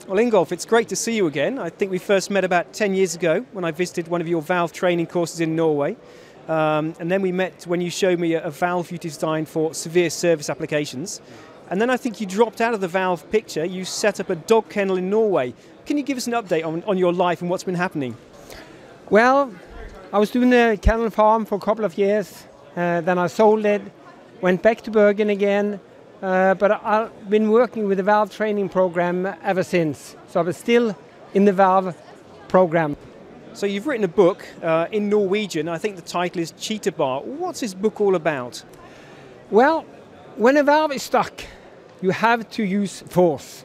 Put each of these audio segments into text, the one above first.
Well, Ingolf, it's great to see you again. I think we first met about 10 years ago when I visited one of your valve training courses in Norway. And then we met when you showed me a valve you designed for severe service applications. And then I think you dropped out of the valve picture. You set up a dog kennel in Norway. Can you give us an update on your life and what's been happening? Well, I was doing a kennel farm for a couple of years. Then I sold it, went back to Bergen again. But I've been working with the valve training program ever since. So I'm still in the valve program. So you've written a book in Norwegian. I think the title is Cheetah Bar. What's this book all about? Well, when a valve is stuck, you have to use force.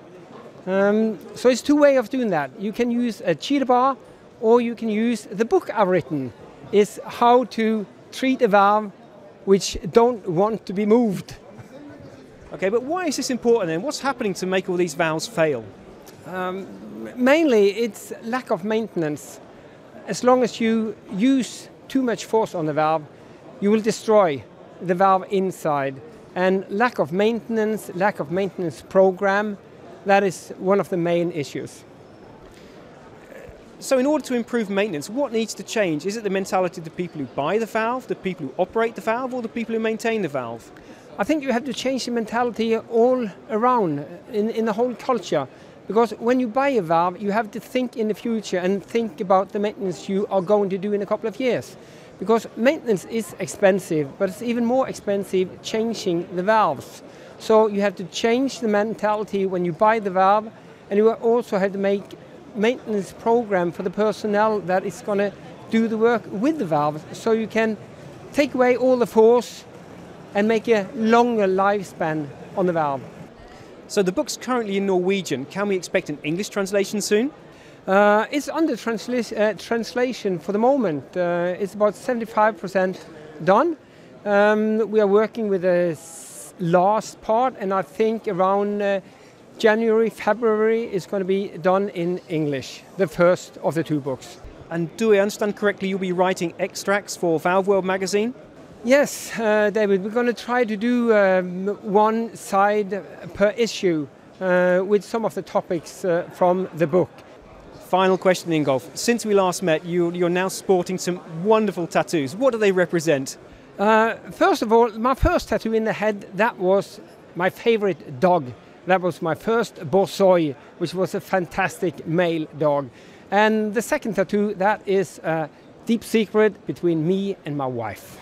So it's two ways of doing that. You can use a cheetah bar, or you can use the book I've written. It's how to treat a valve which don't want to be moved. Okay, but why is this important then? What's happening to make all these valves fail? Mainly it's lack of maintenance. As long as you use too much force on the valve, you will destroy the valve inside. And lack of maintenance program, that is one of the main issues. So in order to improve maintenance, what needs to change? Is it the mentality of the people who buy the valve, the people who operate the valve, or the people who maintain the valve? I think you have to change the mentality all around in the whole culture. Because when you buy a valve, you have to think in the future and think about the maintenance you are going to do in a couple of years. Because maintenance is expensive, but it's even more expensive changing the valves. So you have to change the mentality when you buy the valve, and you also have to make maintenance program for the personnel that is going to do the work with the valve, so you can take away all the force and make a longer lifespan on the valve. So the book's currently in Norwegian. Can we expect an English translation soon? It's under translation for the moment. It's about 75% done. We are working with the last part, and I think around January, February is going to be done in English, the first of the two books. And do I understand correctly you'll be writing extracts for Valve World magazine? Yes, David, we're going to try to do one side per issue with some of the topics from the book. Final question, Ingolf. Since we last met, you're now sporting some wonderful tattoos. What do they represent? First of all, my first tattoo in the head, that was my favorite dog. That was my first Borsoi, which was a fantastic male dog. And the second tattoo, that is a deep secret between me and my wife.